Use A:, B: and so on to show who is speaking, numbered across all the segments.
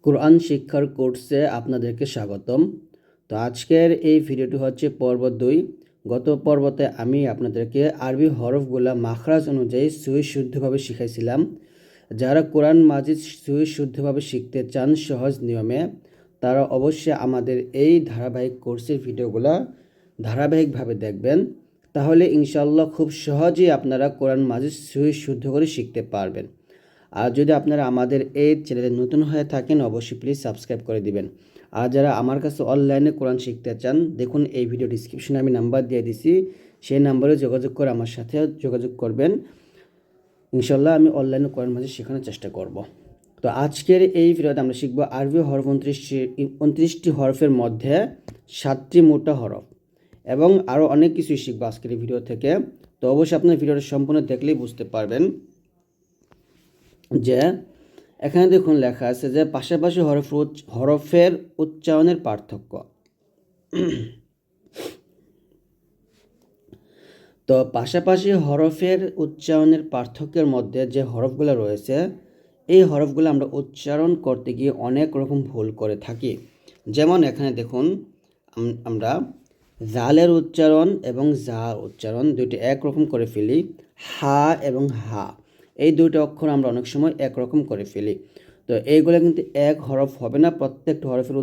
A: কোরআন শিক্ষার কোর্সে আপনাদেরকে স্বাগতম। তো আজকের এই ভিডিওটি হচ্ছে পর্ব 2। গত পর্বতে আমি আপনাদেরকে আরবি হরফগুলা মাখরাজ অনুযায়ী সুশুদ্ধভাবে শিখাইছিলাম। যারা কোরআন মাজিদ সুশুদ্ধভাবে শিখতে চান সহজ নিয়মে, তারা অবশ্যই আমাদের এই ধারাবাহিক কোর্সের ভিডিওগুলা ধারাবাহিকভাবে দেখবেন। তাহলে ইনশাআল্লাহ খুব সহজেই আপনারা কোরআন মাজিদ সুশুদ্ধ করে শিখতে পারবেন। আর যদি আপনারা আমাদের এই চ্যানেলে নতুন হয়ে থাকেন, অবশ্যই প্লিজ সাবস্ক্রাইব করে দিবেন। আর যারা আমার কাছে অনলাইনে কোরআন শিখতে চান, দেখুন এই ভিডিও ডিসক্রিপশনে আমি নাম্বার দিয়ে দিছি, সেই নাম্বারে যোগাযোগ করে আমার সাথে যোগাযোগ করবেন। ইনশাল্লাহ আমি অনলাইনে কোরআন মাজিদ শেখানোর চেষ্টা করব। তো আজকের এই ভিডিওতে আমরা শিখব আরবি হরফ 29টি হরফের মধ্যে 7টি মোটা হরফ এবং আরও অনেক কিছুই শিখবো আজকের এই ভিডিও থেকে। তো অবশ্যই আপনার ভিডিওটা সম্পূর্ণ দেখলেই বুঝতে পারবেন যে এখানে দেখুন লেখা আছে যে পাশাপাশি হরফের উচ্চারণের পার্থক্য। তো পাশাপাশি হরফের উচ্চারণের পার্থক্যের মধ্যে যে হরফগুলো রয়েছে, এই হরফগুলো আমরা উচ্চারণ করতে গিয়ে অনেক রকম ভুল করে থাকি। যেমন এখানে দেখুন, আমরা জালের উচ্চারণ এবং জার উচ্চারণ দুইটি একরকম করে ফেলি। হা এবং হা, এই দুইটা অক্ষর আমরা অনেক সময় একরকম করে ফেলি। তো এইগুলো কিন্তু এক হরফ হবে না, প্রত্যেকটা হরফের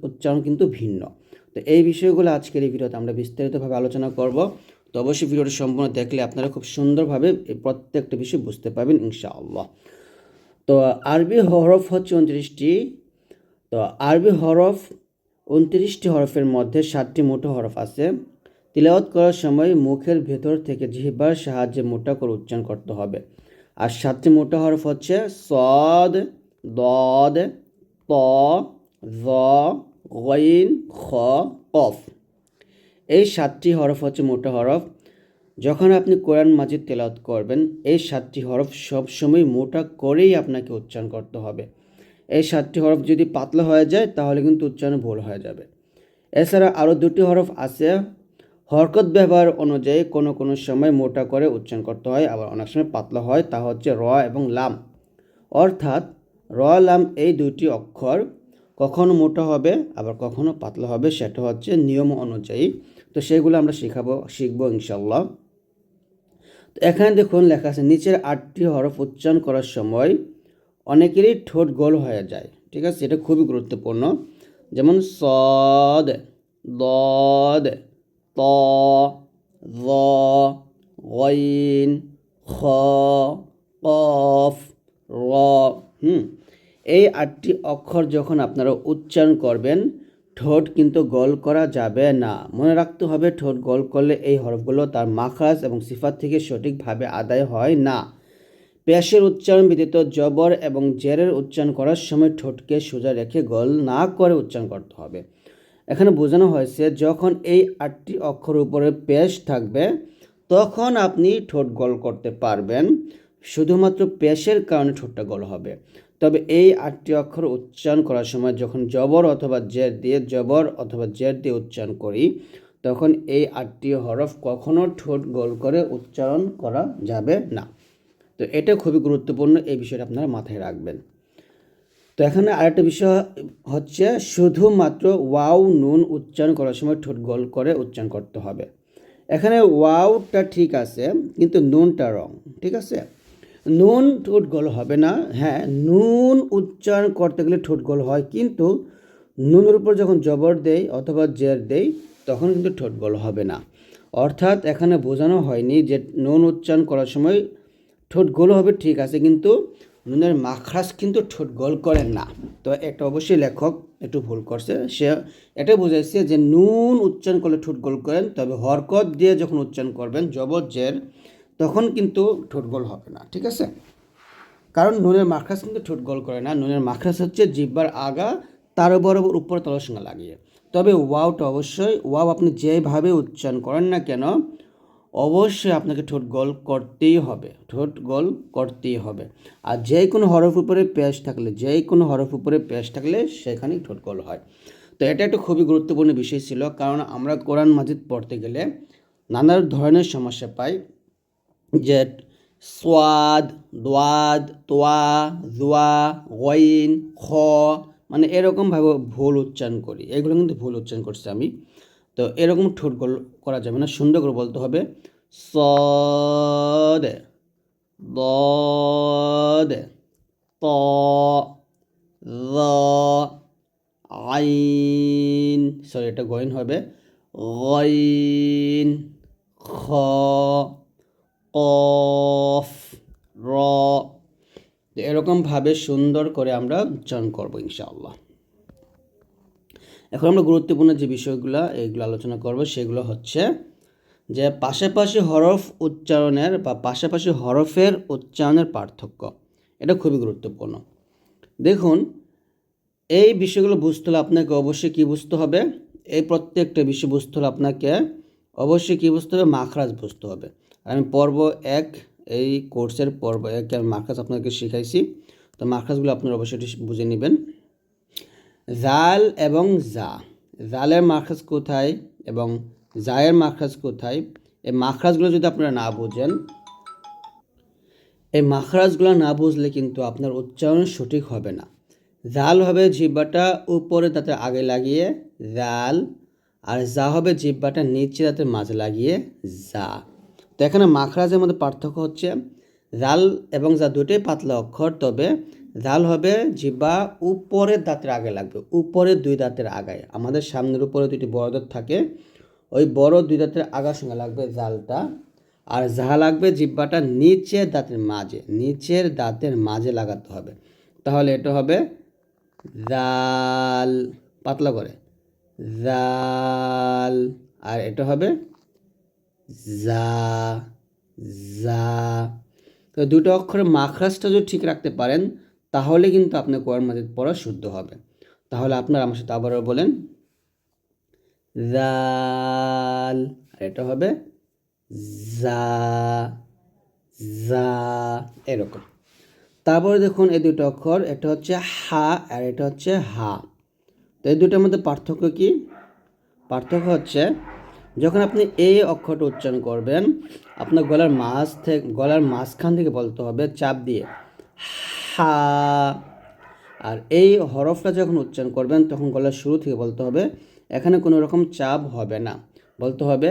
A: উচ্চারণ কিন্তু ভিন্ন। তো এই বিষয়গুলো আজকের এই ভিডিওতে আমরা বিস্তারিতভাবে আলোচনা করব। তো অবশ্যই ভিডিওটি সম্পূর্ণ দেখলে আপনারা খুব সুন্দরভাবে এই প্রত্যেকটা বিষয় বুঝতে পারবেন ইনশাআল্লাহ। তো আরবি হরফ হচ্ছে 29টি। তো আরবি হরফ 29টি হরফের মধ্যে 7টি মোটা হরফ আছে। তিলাওয়াত করার সময় মুখের ভেতর থেকে জিহ্বার সাহায্যে মোটা করে উচ্চারণ করতে হবে। আর 7টি মোটা হরফ হচ্ছে সদ, দদ, ত, জ, গইন, খ, কফ। এই 7টি হরফ হচ্ছে মোটা হরফ। যখন আপনি কোরআন মাজিদ তেলাওয়াত করবেন, এই 7টি হরফ সবসময় মোটা করেই আপনাকে উচ্চারণ করতে হবে। এই 7টি হরফ যদি পাতলা হয়ে যায় তাহলে কিন্তু উচ্চারণ ভুল হয়ে যাবে। এছাড়া আরও 2টি হরফ আছে, হরকত ব্যবহার অনুযায়ী কোনো কোনো সময় মোটা করে উচ্চারণ করতে হয়, আবার অনেক সময় পাতলা হয়। তা হচ্ছে র এবং লাম। অর্থাৎ র, লাম এই দুইটি অক্ষর কখনো মোটা হবে আবার কখনো পাতলা হবে, সেটা হচ্ছে নিয়ম অনুযায়ী। তো সেগুলো আমরা শিখবো ইনশাল্লাহ। তো এখানে দেখুন লেখা আছে, নিচের 8টি হরফ উচ্চারণ করার সময় অনেকেরই ঠোঁট গোল হয়ে যায়। ঠিক আছে, এটা খুবই গুরুত্বপূর্ণ। যেমন সদ, দদ, ত, জ, গইন, খ, কফ, র। এই 8টি অক্ষর যখন আপনারা উচ্চারণ করবেন, ঠোঁট কিন্তু গোল করা যাবে না। মনে রাখতে হবে, ঠোঁট গোল করলে এই হরফগুলো তার মাখরাজ এবং সিফাত থেকে সঠিকভাবে আদায় হয় না। পেশের উচ্চারণ ব্যতীত জবর এবং জেরের উচ্চারণ করার সময় ঠোঁটকে সোজা রেখে গোল না করে উচ্চারণ করতে হবে। এখানে বোঝানো হয়েছে, যখন এই 8টি অক্ষরের উপরে পেশ থাকবে তখন আপনি ঠোঁট গোল করতে পারবেন। শুধুমাত্র পেশের কারণে ঠোঁটটা গোল হবে। তবে এই 8টি অক্ষর উচ্চারণ করার সময় যখন জবর অথবা জের দিয়ে উচ্চারণ করি, তখন এই 8টি হরফ কখনো ঠোঁট গোল করে উচ্চারণ করা যাবে না। তো এটা খুবই গুরুত্বপূর্ণ, এই বিষয়টা আপনারা মাথায় রাখবেন। তো এখানে আরেকটা বিষয় হচ্ছে, শুধুমাত্র ওয়াও নুন উচ্চারণ করার সময় ঠোঁট গোল করে উচ্চারণ করতে হবে। এখানে ওয়াওটা ঠিক আছে, কিন্তু নুনটা রং। ঠিক আছে, নুন ঠোঁট গোল হবে না। হ্যাঁ, নুন উচ্চারণ করতে গেলে ঠোঁট গোল হয়, কিন্তু নুনের উপর যখন জবর দেই অথবা জের দেই তখন কিন্তু ঠোঁট গোল হবে না। অর্থাৎ এখানে বোঝানো হয়নি যে নুন উচ্চারণ করার সময় ঠোঁট গোল হবে, ঠিক আছে, কিন্তু নুনের মাখরাজ কিন্তু ঠোঁট গোল করেন না। তো একটা অবশ্যই লেখক একটু ভুল করছে, সে এটা বুঝাইছে যে নুন উচ্চারণ করলে ঠোঁট গোল করেন, তবে হরকত দিয়ে যখন উচ্চারণ করবেন জবর জের, তখন কিন্তু ঠোঁট গোল হবে না। ঠিক আছে, কারণ নুনের মাখরাজ কিন্তু ঠোঁট গোল করে না। নুনের মাখরাজ হচ্ছে জিহ্বার আগা তার বরাবর উপর তলার সঙ্গে লাগিয়ে। তবে ওয়াওটা অবশ্যই, ওয়াও আপনি যেভাবে উচ্চারণ করেন না কেন, অবশ্যই আপনাকে ঠোঁট গোল করতেই হবে, ঠোঁট গোল করতেই হবে। আর যে কোনো হরফ উপরে পেশ থাকলে সেখানেই ঠোঁট গোল হয়। তো এটা একটা খুবই গুরুত্বপূর্ণ বিষয় ছিল, কারণ আমরা কোরআন মাজিদ পড়তে গেলে নানা ধরনের সমস্যা পাই, যে সোয়াদ, দোয়াদ, তোয়া, জোয়া, গইন, খ, মানে এরকমভাবে ভুল উচ্চারণ করি, এগুলো কিন্তু ভুল উচ্চারণ করছি আমি। তো এরকম ঠোঁট গোল করা যাবে না, সুন্দর করে বলতে হবে صاد ضاد ط ظ আইন, সরি এটা গইন হবে, গইন খ কফ র। এরকমভাবে সুন্দর করে আমরা উচ্চারণ করবো ইনশাআল্লাহ। এখন আমরা গুরুত্বপূর্ণ যে বিষয়গুলো এইগুলো আলোচনা করব সেগুলো হচ্ছে যে পাশাপাশি হরফ উচ্চারণের বা পাশাপাশি হরফের উচ্চারণের পার্থক্য। এটা খুবই গুরুত্বপূর্ণ। দেখুন, এই বিষয়গুলো বুঝতে হলে আপনাকে অবশ্যই কী বুঝতে হবে, এই প্রত্যেকটা বিষয় বুঝতে হলে আপনাকে অবশ্যই কী বুঝতে হবে, মাখরাজ বুঝতে হবে। আমি পর্ব 1 এই কোর্সের পর্ব 1 আমি মাখরাজ আপনাকে শিখাইছি। তো মাখরাজগুলো আপনারা অবশ্যই বুঝে নেবেন। জাল এবং জা, জালের মাখরাজ কোথায় এবং জায়ের মাখরাজ কোথায়, এই মাখরাজগুলো যদি আপনারা না বুঝেন, এই মাখরাজগুলো না বুঝলে কিন্তু আপনার উচ্চারণ সঠিক হবে না। জাল হবে জিহ্বাটা উপরে দাঁতের আগে লাগিয়ে জাল, আর জা হবে জিহ্বাটা নিচে দাঁতের মাঝে লাগিয়ে জা। তো এখানে মাখরাজের মধ্যে পার্থক্য হচ্ছে জাল এবং জা দুটোই পাতলা অক্ষর, তবে জাল হবে জিহ্বা উপরের দাঁতের আগে লাগবে, উপরের 2 দাঁতের আগায়। আমাদের সামনের উপরে 2টি বড় দাঁত থাকে, ওই বড় 2 দাঁতের আগার সঙ্গে লাগবে জালটা, আর জা লাগবে জিহ্বাটা নিচের দাঁতের মাঝে, নিচের দাঁতের মাঝে লাগাতে হবে। তাহলে এটা হবে জাল, পাতলা করে জাল, আর এটা হবে জা জা। তো দুটো অক্ষরের মাখরাজটা যদি ঠিক রাখতে পারেন তাহলে কিন্তু আপনার কোরআন মাজিদ পড়া শুদ্ধ হবে। তাহলে আপনারা আমার সাথে আবারও বলেন জাল, আর এটা হবে জা জা, এরকম। তারপরে দেখুন এই দুটো অক্ষর, এটা হচ্ছে হা আর এটা হচ্ছে হা। তো এই দুটোর মধ্যে পার্থক্য কি? পার্থক্য হচ্ছে যখন আপনি এই অক্ষরটা উচ্চারণ করবেন, আপনার গলার মাঝখান থেকে বলতে হবে চাপ দিয়ে হা, আর এই হরফটা যখন উচ্চারণ করবেন তখন গলার শুরু থেকে বলতে হবে, এখানে কোনো রকম চাপ হবে না, বলতে হবে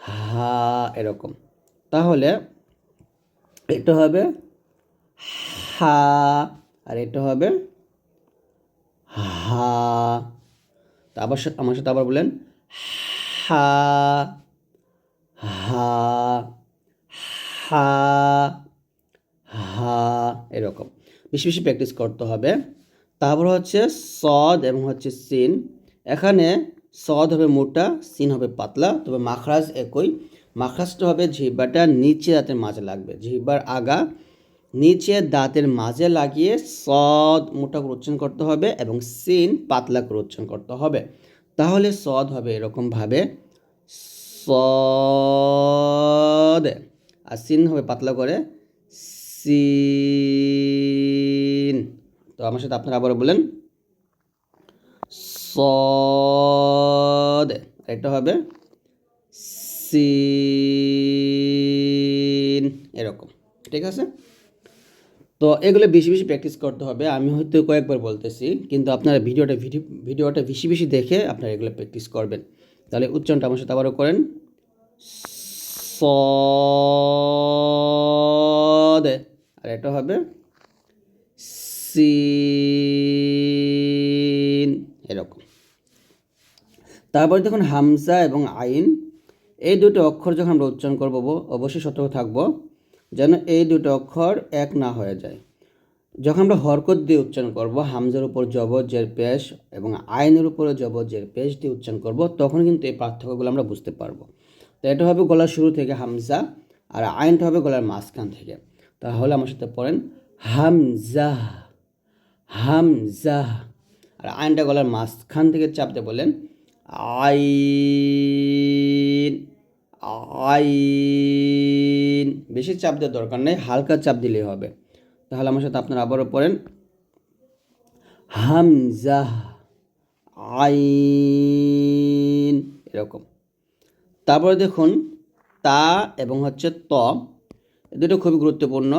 A: হা, এরকম। তাহলে এটা হবে হা আর এটা হবে হা। তা আমার সাথে আবার বলেন হা হা হা হা, এরকম বেশি বেশি প্র্যাকটিস করতে হবে। তারপর হচ্ছে সদ এবং হচ্ছে সিন। এখানে সদ হবে মোটা, সিন হবে পাতলা, তবে মাখরাজ একই। মাখরাজটা হবে জিহ্বাটা নিচে দাঁতের মাঝে লাগবে, জিহ্বার আগা নিচে দাঁতের মাঝে লাগিয়ে সদ মোটা করে উচ্চারণ করতে হবে এবং সিন পাতলা করে উচ্চারণ করতে হবে। তাহলে সদ হবে এরকমভাবে সদ, আর সিন হবে পাতলা করে সিন। তো আমার সাথে আপনারা আবার বলেন সদ, এটা হবে সিন, এরকম। ঠিক আছে? তো এগুলো বেশি বেশি প্র্যাকটিস করতে হবে। আমি হয়তো কয়েকবার বলতেছি, কিন্তু আপনারা ভিডিওটা বেশি বেশি দেখে আপনারা এগুলো প্র্যাকটিস করবেন। তাহলে উচ্চারণটা আমার সাথে আবারও করেন সদ, আর এটা হবে সিন, এরকম। তারপরে দেখুন হামজা এবং আইন, এই দুটো অক্ষর যখন আমরা উচ্চারণ করব অবশ্যই সতর্ক থাকব যেন এই দুটো অক্ষর এক না হয়ে যায়। যখন আমরা হরকত দিয়ে উচ্চারণ করব, হামজার উপর জবর জের পেশ এবং আইনের উপরে জবর জের পেশ দিয়ে উচ্চারণ করব, তখন কিন্তু এই পার্থক্যগুলো আমরা বুঝতে পারবো। তো এটা হবে গলার শুরু থেকে হামজা, আর আইনটা হবে গলার মাঝখান থেকে। তাহলে আমার সাথে পড়েন হামজা হামজা, আর আইনটা গলার মাঝখান থেকে চাপতে বলেন আইন আইন। বেশি চাপ দেওয়ার দরকার নেই, হালকা চাপ দিলেই হবে। তাহলে আমার সাথে আপনারা আবারও পড়েন হামজা আইন, এরকম। তারপরে দেখুন তা এবং হচ্ছে ত, দুটো খুবই গুরুত্বপূর্ণ।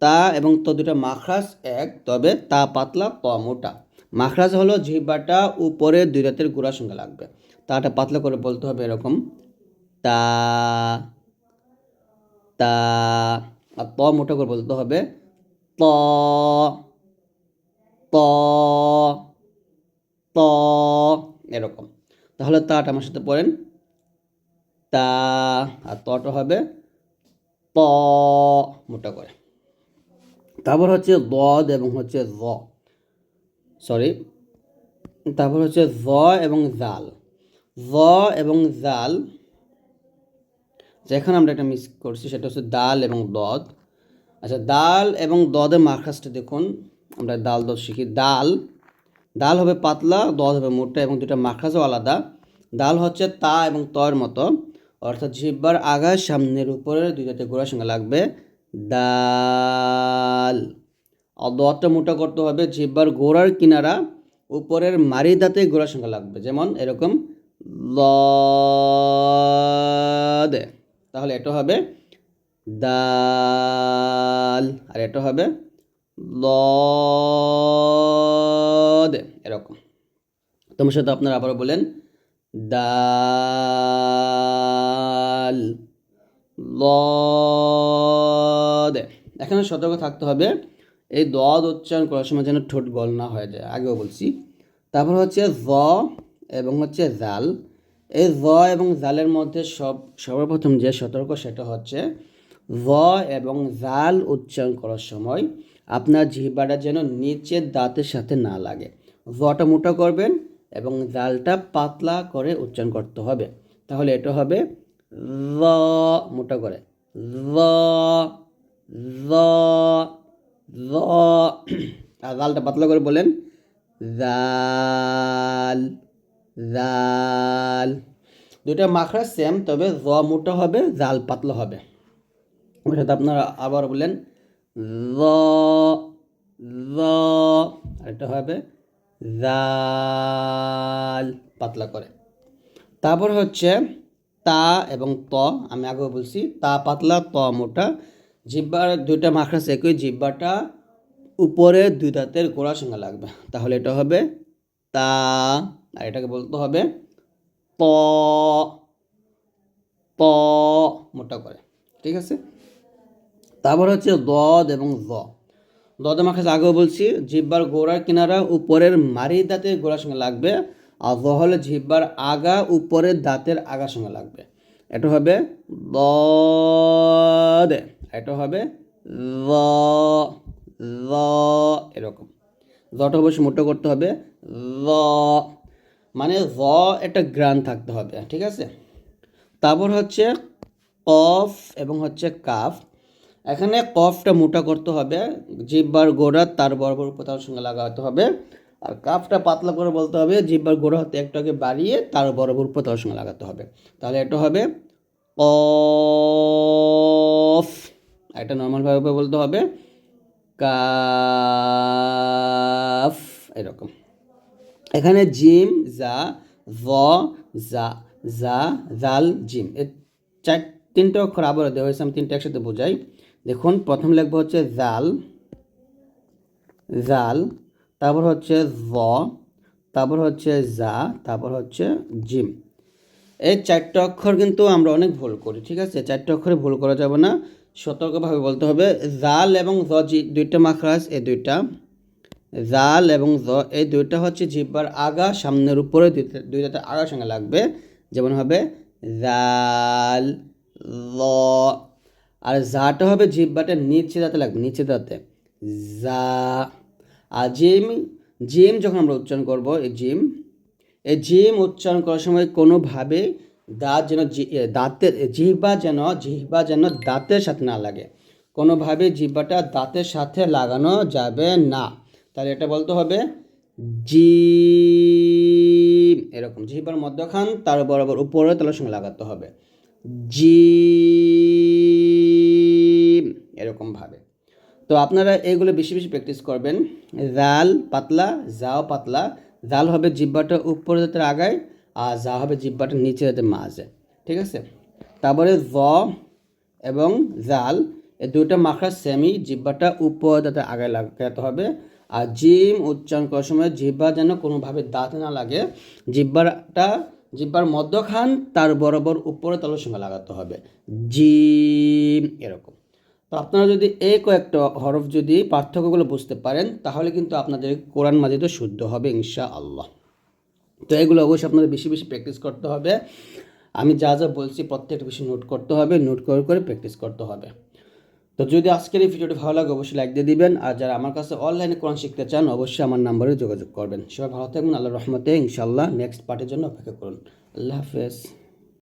A: তা এবং ত দুটো মাখরাজ এক, তবে তা পাতলা ত মোটা। মাখরাজ হলো জিহ্বাটা উপরে দুই দাঁতের গোড়ার সঙ্গে লাগবে। তাটা পাতলা করে বলতে হবে এরকম তা তা, আর ত মোটা করে বলতে হবে ত ত ত, এরকম। তাহলে তাটা আমার সাথে পড়েন তা, আর তটা হবে ত মোটা করে। তারপর হচ্ছে দদ এবং হচ্ছে জ, সরি, তারপর হচ্ছে জ এবং জাল। জ এবং জাল, যেখানে আমরা একটা মিস করছি সেটা হচ্ছে দাল এবং দদ। আচ্ছা, দাল এবং দদের মাখরাজটা দেখুন, আমরা দাল দদ শিখি। দাল, দাল হবে পাতলা, দদ হবে মোটা এবং দুটা মাখরাজও আলাদা। দাল হচ্ছে তা এবং তয়ের মতো, অর্থাৎ জিহ্বার আগায় সামনের উপরের দুই দাঁতের গোড়ার সঙ্গে লাগবে দাল। আর দদটা মোটা করতে হবে, জিহ্বার গোড়ার কিনারা উপরের মারি দাঁতে গোড়ার সঙ্গে লাগবে, যেমন এরকম দে। তাহলে এটা হবে দাল, আর এটা হবে দে, এরকম। তোমার সাথে আপনারা আবারও বলেন দাল দে। এখানে সতর্ক থাকতে হবে, এই দদ উচ্চারণ করার সময় যেন ঠোঁট গল না হয়ে যায়, আগেও বলছি। তারপর হচ্ছে জ এবং হচ্ছে জাল। এই জ এবং জালের মধ্যে সর্বপ্রথম যে সতর্ক সেটা হচ্ছে জ এবং জাল উচ্চারণ করার সময় আপনার জিহ্বাটা যেন নিচের দাঁতের সাথে না লাগে। জটা মোটা করবেন এবং জালটা পাতলা করে উচ্চারণ করতে হবে। তাহলে এটা হবে জ, মোটা করে জ জ জ, আর জালটা পাতলা করে বলেন জাল জাল। দুইটা মাখরাজ সেম, তবে জ মোটা হবে, জাল পাতলা হবে। ওর সাথে আপনারা আবার বলেন জ জ, আর এটা হবে জাল, পাতলা করে। তারপর হচ্ছে তা এবং ত, আমি আগেও বলছি তা পাতলা ত মোটা। জিহ্বার দুইটা মাখরাজ একই, জিহ্বাটা উপরে দুই দাঁতের গোড়ার সঙ্গে লাগবে। তাহলে এটা হবে তা, আর এটাকে বলতে হবে ত ত, মোটা করে, ঠিক আছে। তারপর হচ্ছে দদ এবং জ। দদের মাখরাজ আগেও বলছি, জিহ্বার গোড়ার কিনারা উপরের মারি দাঁতের গোড়ার সঙ্গে লাগবে, আর জ হলে জিহ্বার আগা উপরের দাঁতের আগার সঙ্গে লাগবে। এটা হবে দদ, এটা হবে জ জ, এরকম। জটা অবশ্যই মোটা করতে হবে, জ, মানে জ একটা গ্রান থাকতে হবে, ঠিক আছে। তারপর হচ্ছে কফ এবং হচ্ছে কাফ। এখানে কফটা মোটা করতে হবে, জিহ্বার গোড়া তার বরাবর উপতার সঙ্গে লাগাতে হবে, আর কাফটা পাতলা করে বলতে হবে, জিহ্বার গোড়া হতে একটু আগে বাড়িয়ে তার বরাবর উপতার সঙ্গে লাগাতে হবে। তাহলে এটা হবে কফ, এটা নর্মালভাবে বলতে হবে কাফ, এরকম। এখানে জিম জা ভ জা জা জাল জিম, এই তিনটে অক্ষর আবার দেওয়া হয়েছে, আমি তিনটে একসাথে বোঝাই। দেখুন, প্রথম লিখবো হচ্ছে জাল জাল, তারপর হচ্ছে ভ, তারপর হচ্ছে জা, তারপর হচ্ছে জিম। এই চারটে অক্ষর কিন্তু আমরা অনেক ভুল করি, ঠিক আছে। চারটে অক্ষরে ভুল করা যাবে না, সতর্কভাবে বলতে হবে। জাল এবং জ দুইটা মাখরাজ, এই দুইটা জাল এবং জ এই দুইটা হচ্ছে জিহ্বার আগা সামনের উপরে দুই দাঁতের আগার সঙ্গে লাগবে, যেমন হবে জাল ল। আর জাটা হবে জিহ্বাটা নিচে দাঁতে লাগবে, নিচে দাঁতে জা। আর জিম, জিম যখন আমরা উচ্চারণ করব, এই জিম উচ্চারণ করার সময় কোনোভাবে দাঁত যেন দাঁতের জিহ্বা যেন দাঁতের সাথে না লাগে, কোনোভাবে জিহ্বাটা দাঁতের সাথে লাগানো যাবে না। তাহলে এটা বলতে হবে জিম, এরকম জিহ্বার মধ্যখান তার বরাবর উপরে তলার সঙ্গে লাগাতে হবে, জিম, এরকমভাবে। তো আপনারা এইগুলো বেশি বেশি প্র্যাকটিস করবেন। জাল পাতলা, জাও পাতলা। জাল হবে জিহ্বাটা উপরে দাঁতের আগায়, আর যা হবে জিহ্বাটা নিচে দাঁতের মাঝে, ঠিক আছে। তারপরে জ এবং জাল এই দুইটা মাখরাজ সেমি, জিহ্বাটা উপর দাঁতের আগায় লাগাতে হবে, আর জিম উচ্চারণ করার সময় জিহ্বা যেন কোনোভাবে দাঁত না লাগে, জিহ্বার মধ্যখান তার বরাবর উপরে তালুর সঙ্গে লাগাতে হবে, জিম এরকম। তো আপনারা যদি এই কয়েকটা হরফ যদি পার্থক্যগুলো বুঝতে পারেন তাহলে কিন্তু আপনাদের কোরআন মাজিদও শুদ্ধ হবে ইনশাআল্লাহ। তো এগুলো অবশ্যই আপনাদের বেশি বেশি প্র্যাকটিস করতে হবে। আমি যা যা বলছি প্রত্যেকটা বিষয় নোট করতে হবে, নোট করে করে প্র্যাকটিস করতে হবে। তো যদি আজকের এই ভিডিওটি ভালো লাগে অবশ্যই লাইক দিয়ে দিবেন, আর যারা আমার কাছে অনলাইনে কোরআন শিখতে চান অবশ্যই আমার নাম্বারে যোগাযোগ করবেন। সবাই ভালো থাকবেন, আল্লাহর রহমতে ইনশাআল্লাহ। নেক্সট পার্টের জন্য অপেক্ষা করুন। আল্লাহ হাফেজ।